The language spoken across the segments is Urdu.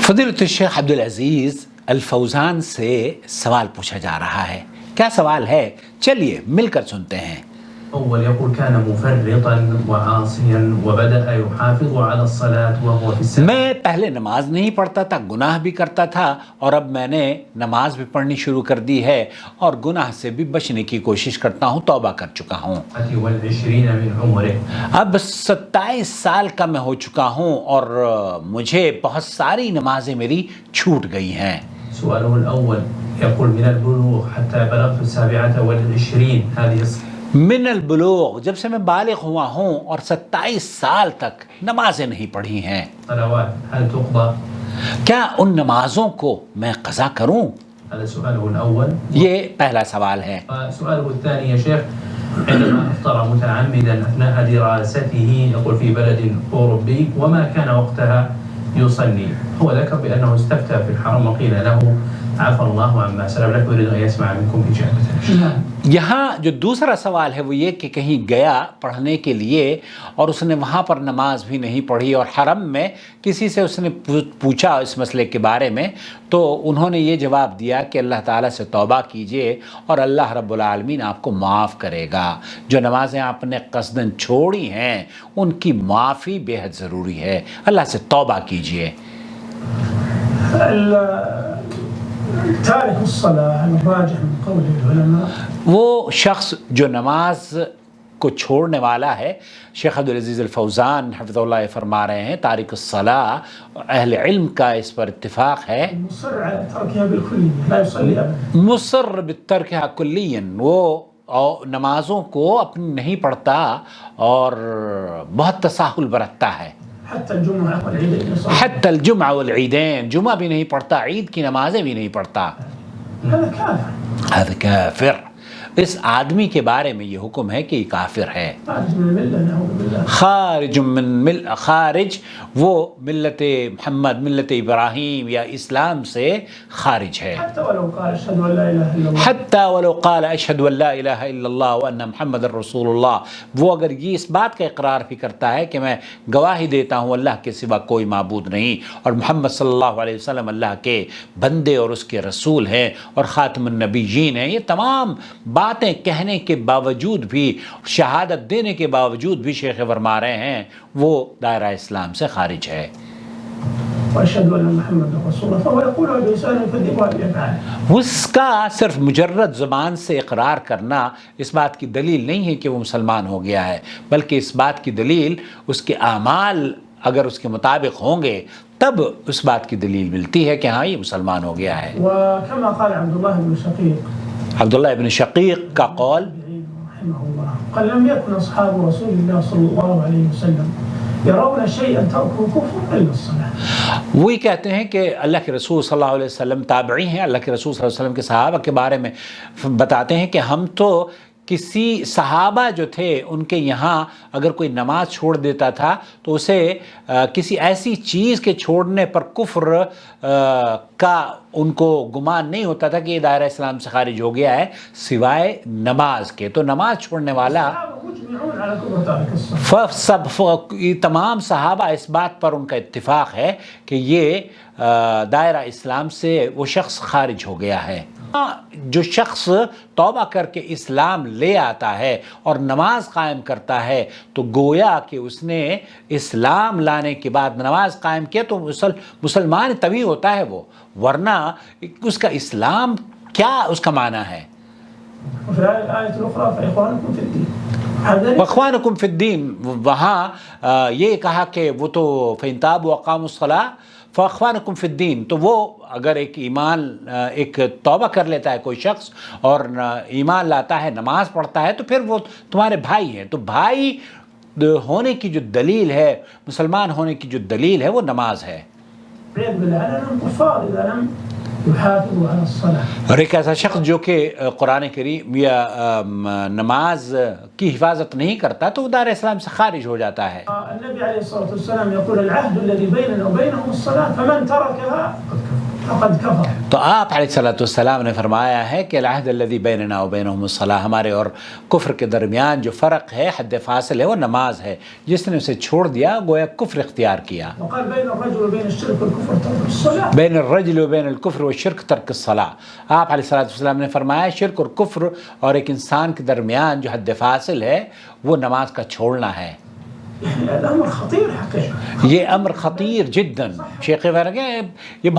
فضیلۃ الشیخ عبدالعزیز الفوزان سے سوال پوچھا جا رہا ہے. کیا سوال ہے؟ چلیے مل کر سنتے ہیں. أول يقول كان مفرطا وعاصيا وبدأ يحافظ على الصلاة وهو في السفر. میں پہلے نماز نہیں پڑھتا تھا، گناہ بھی کرتا تھا، اور اب میں نے نماز بھی پڑھنی شروع کر دی ہے اور گناہ سے بھی بچنے کی کوشش کرتا ہوں، توبہ کر چکا ہوں. والعشرين من عمره. اب 27 سال کا میں ہو چکا ہوں اور مجھے بہت ساری نمازیں میری چھوٹ گئی ہیں. سؤاله الأول يقول من البلوغ حتى بلغت 27 هذه من البلوغ، جب سے میں بالغ ہوا ہوں اور 27 سال تک نمازیں نہیں پڑھی ہیں، صلوات هل تقضى؟ کیا ان نمازوں کو میں قضا کروں؟ هذا سؤاله الأول. یہ پہلا سوال ہے. سؤاله الثاني يا شيخ عندما أفطر متعمدا أثناء دراسته يقول في بلد أوروبي وما كان وقتها يصلي، هو ذكر بأنه استفتى في الحرم وقيل له عفى الله عما سلف، لكن يريد أن يسمع منكم إجابة. یہاں جو دوسرا سوال ہے وہ یہ کہ کہیں گیا پڑھنے کے لیے اور اس نے وہاں پر نماز بھی نہیں پڑھی، اور حرم میں کسی سے اس نے پوچھا اس مسئلے کے بارے میں، تو انہوں نے یہ جواب دیا کہ اللہ تعالیٰ سے توبہ کیجئے اور اللہ رب العالمین آپ کو معاف کرے گا. جو نمازیں آپ نے قصداً چھوڑی ہیں ان کی معافی بے حد ضروری ہے، اللہ سے توبہ کیجئے. تارك الصلاة الراجح من قول العلماء، وہ شخص جو نماز کو چھوڑنے والا ہے، شیخ عبدالعزیز الفوزان حفظہ اللہ فرما رہے ہیں تارک الصلاة، اہل علم کا اس پر اتفاق ہے، مصر على تركها بالكلية لا يصلي أبدا. مصر بترکها کلیاً، وہ نمازوں کو اپنی نہیں پڑھتا اور بہت تساہل برتتا ہے. حتى الجمعة والعيدين يصلي. حتی الجمعہ والعیدین، جمعہ بھی نہیں پڑھتا، عید کی نمازیں بھی نہیں پڑھتا. هذا كافر. هذا کافر. اس آدمی کے بارے میں یہ حکم ہے کہ یہ کافر ہے، خارج من الملة نعوذ بالله. خارج من خارج، وہ ملت محمد، ملت ابراہیم یا اسلام سے خارج ہے. حتى ولو قال أشهد أن لا إله إلا الله. حتی ولو قال اشہد ان لا الہ الا اللہ وان محمد رسول اللہ، وہ اگر یہ اس بات کا اقرار بھی کرتا ہے کہ میں گواہی دیتا ہوں اللہ کے سوا کوئی معبود نہیں اور محمد صلی اللہ علیہ وسلم اللہ کے بندے اور اس کے رسول ہیں اور خاتم النبیین ہیں، یہ تمام باتیں کہنے کے باوجود بھی، شہادت دینے کے باوجود بھی شیخ فرما رہے ہیں وہ دائرہ اسلام سے خارج ہے. وأشهد أن محمد رسول الله، فهو يقولها بلسانه يكذبها بأفعاله. اس کا صرف مجرد زبان سے اقرار کرنا اس بات کی دلیل نہیں ہے کہ وہ مسلمان ہو گیا ہے، بلکہ اس بات کی دلیل اس کے اعمال اگر اس کے مطابق ہوں گے تب اس بات کی دلیل ملتی ہے کہ ہاں یہ مسلمان ہو گیا ہے. وكما قال عبد الله بن شقيق، عبداللہ ابن شقیق کا قول، رحمه الله، قال لم يكن أصحاب رسول الله صلى الله عليه وسلم يرون شيئا تركه كفر إلا الصلاة. وہی کہتے ہیں کہ اللہ کے رسول صلی اللہ علیہ وسلم تابعی ہیں، اللہ کے رسول صلی اللہ علیہ وسلم کے صحابہ کے بارے میں بتاتے ہیں کہ ہم تو کسی صحابہ جو تھے ان کے یہاں اگر کوئی نماز چھوڑ دیتا تھا تو اسے کسی ایسی چیز کے چھوڑنے پر کفر کا ان کو گمان نہیں ہوتا تھا کہ یہ دائرہ اسلام سے خارج ہو گیا ہے سوائے نماز کے. تو نماز چھوڑنے والا مجمعون على كفر تارك الصلاة. یہ تمام صحابہ اس بات پر ان کا اتفاق ہے کہ یہ دائرہ اسلام سے وہ شخص خارج ہو گیا ہے. جو شخص توبہ کر کے اسلام لے آتا ہے اور نماز قائم کرتا ہے تو گویا کہ اس نے اسلام لانے کے بعد نماز قائم کیا تو مسلمان طبعی ہوتا ہے وہ، ورنہ اس کا اسلام کیا اس کا معنی ہے. وفي الآية الأخرى فإخوانكم في الدين. وَإِخْوَانُكُمْ فِي الدِّينِ، وہاں یہ کہا کہ وہ تو فَإِن تَابُوا وَأَقَامُوا الصَّلَاةَ فَإِخْوَانُكُمْ فِي الدِّينِ، تو وہ اگر ایک توبہ کر لیتا ہے کوئی شخص اور ایمان لاتا ہے، نماز پڑھتا ہے، تو پھر وہ تمہارے بھائی ہیں. تو بھائی ہونے کی جو دلیل ہے، مسلمان ہونے کی جو دلیل ہے وہ نماز ہے. عياذ بالله أنهم كفار إذا لم يحافظوا على الصلاة. اور ایک ایسا شخص جو کہ قرآن کریم یا نماز کی حفاظت نہیں کرتا تو وہ دائرہ اسلام سے خارج ہو جاتا ہے. النبي عليه الصلاة والسلام يقول العهد الذي بيننا وبينهم الصلاة فمن تركها قد كفر. فقد كفر. تو آپ علیہ السلام نے فرمایا ہے کہ العہد الذی بیننا و بینہم الصلاۃ، ہمارے اور کفر کے درمیان جو فرق ہے، حد فاصل ہے، وہ نماز ہے. جس نے اسے چھوڑ دیا گویا کفر اختیار کیا. وقال بين الرجل وبين الشرك والكفر ترك الصلاة. بین الرجل و بین الکفر والشرک ترک الصلاۃ. آپ علیہ السلام نے فرمایا شرک اور کفر اور ایک انسان کے درمیان جو حد فاصل ہے وہ نماز کا چھوڑنا ہے. يعني الأمر خطير حقيقة. یہ امر خطیر جدا. شیخ فرق یہ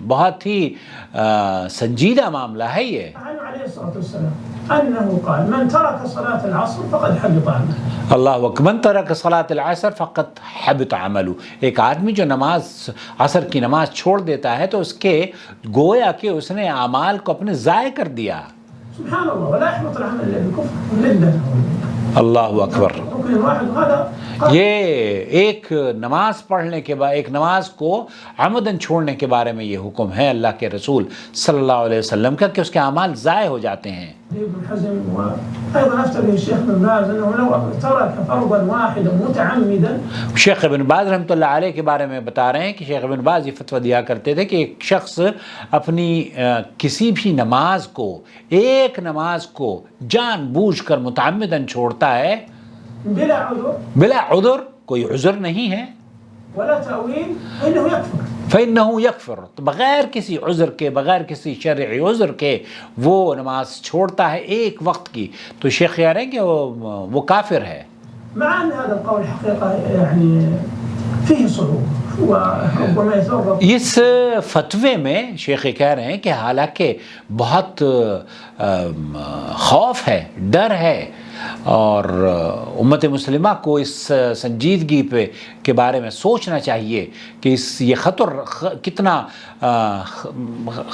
بہت ہی سنجیدہ معاملہ ہے. یہ عنه عليه الصلاة والسلام أنه قال من ترك صلاة العصر فقد حبط عمله. اللہ اکبر. من ترک صلاۃ العصر فقط حبط عملہ. ایک آدمی جو نماز عصر کی نماز چھوڑ دیتا ہے تو اس کے گویا کہ اس نے اعمال کو اپنے ضائع کر دیا. سبحان الله. ولا يحبط العمل إلا بالكفر والردة. اللہ اکبر. ركن واحد وهذا یہ ایک نماز پڑھنے کے بعد ایک نماز کو عمدن چھوڑنے کے بارے میں یہ حکم ہے اللہ کے رسول صلی اللہ علیہ وسلم کا کہ اس کے اعمال ضائع ہو جاتے ہیں. ابن حزم وأيضا أفتى به الشيخ بن باز أنه لو ترك فرضا واحدا متعمدا. شیخ ابن باز رحمۃ اللہ علیہ کے بارے میں بتا رہے ہیں کہ شیخ ابن باز یہ فتویٰ دیا کرتے تھے کہ ایک شخص اپنی کسی بھی نماز کو، ایک نماز کو جان بوجھ کر متعمدن چھوڑتا ہے بلا عذر بلا عذر، کوئی عذر نہیں ہے، ولا تأويل فإنه يكفر. فإنه يكفر، تو بغیر کسی عذر کے، بغیر کسی شرعی عذر کے وہ نماز چھوڑتا ہے ایک وقت کی، تو شیخ کہہ رہے ہیں کہ وہ کافر ہے. مع أن هذا القول حقيقة يعني فيه صعوبة وربما يتورط. اس فتوے میں شیخ کہہ رہے ہیں کہ حالانکہ بہت خوف ہے، ڈر ہے، اور امت مسلمہ کو اس سنجیدگی کے بارے میں سوچنا چاہیے کہ یہ کتنا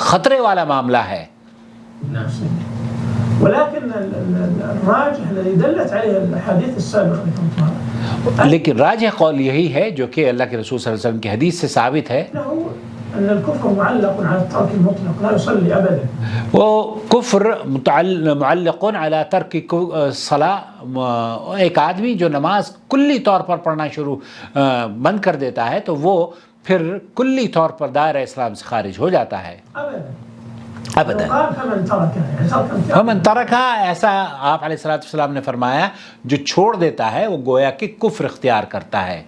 خطرے والا معاملہ ہے. ولكن الراجح الذي دلت عليه الاحاديث السابقه، لیکن راجح قول یہی ہے جو کہ اللہ کے رسول صلی اللہ علیہ وسلم کی حدیث سے ثابت ہے، ان الكفر معلق على الترك المطلق لا يصلي ابدا. وہ کفر معلق علی ترک الصلاۃ. ایک آدمی جو نماز کلی طور پر پڑھنا بند کر دیتا ہے تو وہ پھر کلی طور پر دائرہ اسلام سے خارج ہو جاتا ہے. ابدا. فمن ترکھا، ایسا آپ علیہ السلام نے فرمایا جو چھوڑ دیتا ہے وہ گویا کہ کفر اختیار کرتا ہے.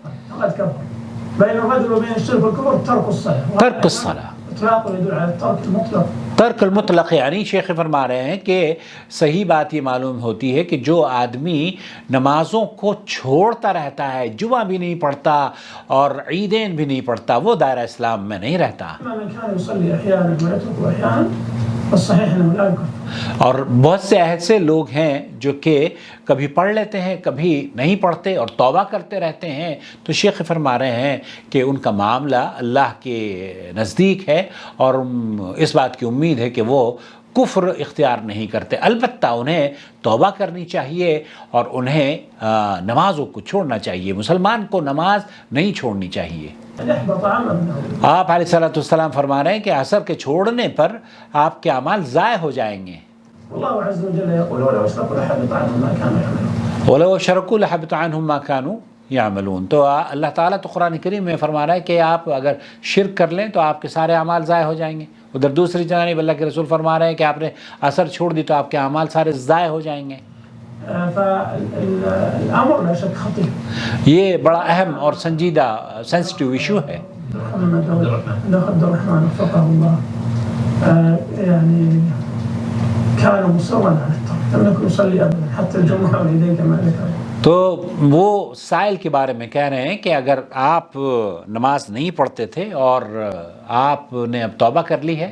بين الرجل وبين الشرك والكفر ترك الصلاة. ترک الصلاۃ. اطلاق يدل على الترك المطلق. ترک المطلق، یعنی شیخ فرما رہے ہیں کہ صحیح بات یہ معلوم ہوتی ہے کہ جو آدمی نمازوں کو چھوڑتا رہتا ہے، جمعہ بھی نہیں پڑھتا اور عیدین بھی نہیں پڑھتا، وہ دائرہ اسلام میں نہیں رہتا. من كان يصلي احيانا ويترك احيانا فالصحيح انه لا يكفر. اور بہت سے ایسے لوگ ہیں جو کہ کبھی پڑھ لیتے ہیں، کبھی نہیں پڑھتے اور توبہ کرتے رہتے ہیں، تو شیخ فرما رہے ہیں کہ ان کا معاملہ اللہ کے نزدیک ہے اور اس بات کی امید ہے کہ وہ کفر اختیار نہیں کرتے. البتہ انہیں توبہ کرنی چاہیے اور انہیں نمازوں کو چھوڑنا چاہیے. مسلمان کو نماز نہیں چھوڑنی چاہیے. آپ علیہ السلام فرما رہے ہیں کہ عصر کے چھوڑنے پر آپ کے اعمال ضائع ہو جائیں گے. والله عز وجل يقول ولو اشركوا لحبط عنهم ما كانوا يعملون. ولو اشركوا لحبط عنهم ما كانوا يعملون. تو اللہ تعالیٰ تو قرآن کریم میں فرما رہا ہے کہ آپ اگر شرک کر لیں تو آپ کے سارے اعمال ضائع ہو جائیں گے. ادھر دوسری جانب اللہ کے رسول فرما رہے ہیں کہ آپ نے عصر چھوڑ دی تو آپ کے اعمال سارے ضائع ہو جائیں گے. فالامر لا شك خطير. یہ بڑا اہم اور سنجیدہ سینسٹیو ایشو ہے. عبد الرحمن وفقه الله يعني كان مصرا على الترك، لم يكن يصلي ابدا حتى الجمعه والعيدين كما ذكر. تو وہ سائل کے بارے میں کہہ رہے ہیں کہ اگر آپ نماز نہیں پڑھتے تھے اور آپ نے اب توبہ کر لی ہے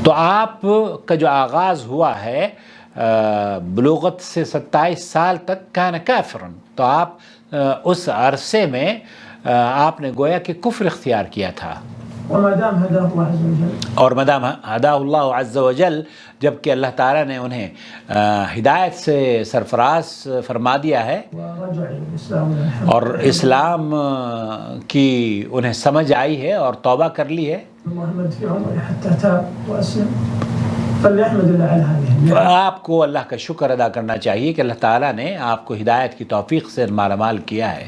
تو آپ کا جو آغاز ہوا ہے بلوغت سے 27 سال تک کان کافرن، تو آپ اس عرصے میں آپ نے گویا کہ کفر اختیار کیا تھا. اور مدام ہداہ اللہ عز وجل، جبکہ اللہ تعالیٰ نے انہیں ہدایت سے سرفراز فرما دیا ہے اور اسلام کی انہیں سمجھ آئی ہے اور توبہ کر لی ہے، آپ کو اللہ کا شکر ادا کرنا چاہیے کہ اللہ تعالیٰ نے آپ کو ہدایت کی توفیق سے مالا مال کیا ہے.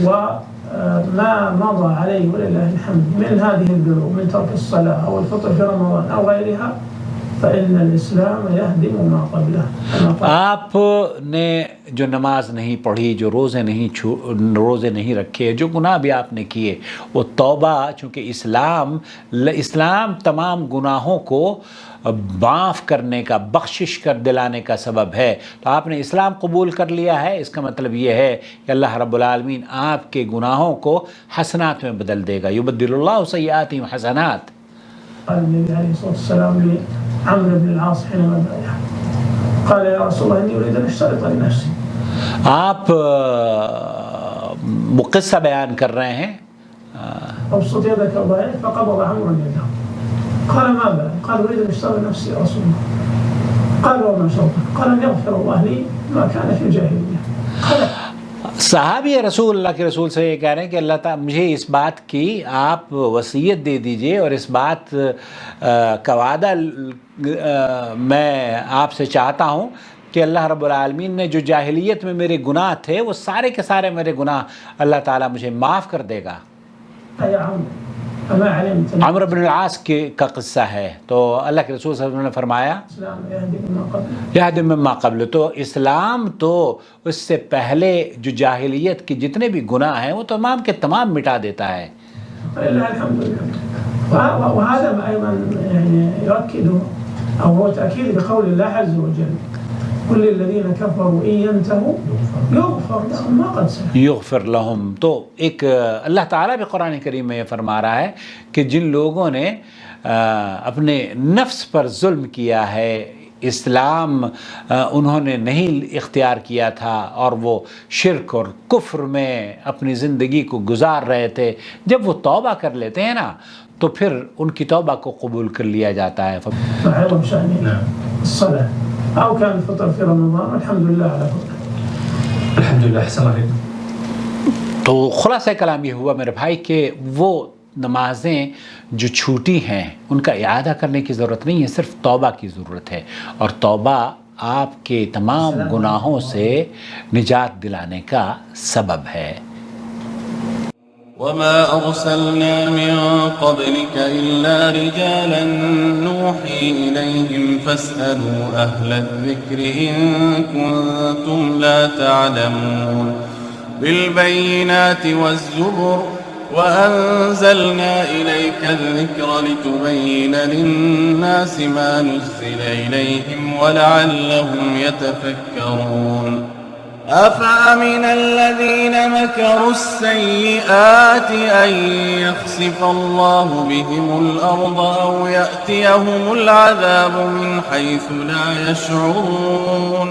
وما مضى عليه ولله الحمد من هذه الذنوب من ترك الصلاة أو الفطر في رمضان أو غيرها فإن الإسلام يهدم ما قبله. آپ نے جو نماز نہیں پڑھی، جو روزے نہیں رکھے، جو گناہ بھی آپ نے کیے، وہ توبہ، چونکہ اسلام تمام گناہوں کو معاف کرنے کا، بخشش کر دلانے کا سبب ہے. تو آپ نے اسلام قبول کر لیا ہے، اس کا مطلب یہ ہے کہ اللہ رب العالمین آپ کے گناہوں کو حسنات میں بدل دے گا. یبدل اللہ سیئاتہم حسنات. قال النبي عليه الصلاة والسلام لعمرو بن العاص حينما بايعه قال يا رسول الله إني أريد أن أشترط لنفسي. آپ وہ قصہ بیان کر رہے ہیں. أبسط يدك وبايع فقبض عمرو يده قال ما بال؟ قال أريد أن أشترط لنفسي يا رسول الله. قال وما شرطك؟ قال أن يغفر الله لي ما كان في الجاهلية. صحابی رسول اللہ کے رسول سے یہ کہہ رہے ہیں کہ اللہ تعالیٰ مجھے اس بات کی آپ وصیت دے دیجئے اور اس بات کا وعدہ میں آپ سے چاہتا ہوں کہ اللہ رب العالمین نے جو جاہلیت میں میرے گناہ تھے وہ سارے کے سارے میرے گناہ اللہ تعالیٰ مجھے معاف کر دے گا. عمرو بن العاص کا قصہ ہے. تو اللہ کے رسول صلی اللہ علیہ وسلم نے فرمایا یہدم مما قبل. تو اسلام تو اس سے پہلے جو جاہلیت کے جتنے بھی گناہ ہیں وہ تمام کے تمام مٹا دیتا ہے. وهذا أيضا يعني يؤكد أو هو تأكيد بقول الله عز وجل كل الذين كفروا إن ينتهوا يغفر لهم ما قد سلف. یغفر لهم. تو ایک اللہ تعالیٰ بھی قرآن کریم میں یہ فرما رہا ہے کہ جن لوگوں نے اپنے نفس پر ظلم کیا ہے، اسلام انہوں نے نہیں اختیار کیا تھا اور وہ شرک اور کفر میں اپنی زندگی کو گزار رہے تھے، جب وہ توبہ کر لیتے ہیں نا تو پھر ان کی توبہ کو قبول کر لیا جاتا ہے. فعظم شأن الصلاة أو كان الفطر في رمضان والحمد لله على فطر. الحمد لله. احسن عليكم. تو خلاصہ کلام یہ ہوا میرے بھائی کہ وہ نمازیں جو چھوٹی ہیں ان کا اعادہ کرنے کی ضرورت نہیں ہے، صرف توبہ کی ضرورت ہے، اور توبہ آپ کے تمام گناہوں سے نجات دلانے کا سبب ہے. وما أرسلنا من قبلك إلا رجالا نوحي إليهم فاسألوا أهل الذكر إن كنتم لا تعلمون. بالبينات والزبر وأنزلنا إليك الذكر لتبين للناس ما نزل إليهم ولعلهم يتفكرون. أفأمن الذين مكروا السيئات أن يخسف الله بهم الأرض أو يأتيهم العذاب من حيث لا يشعرون.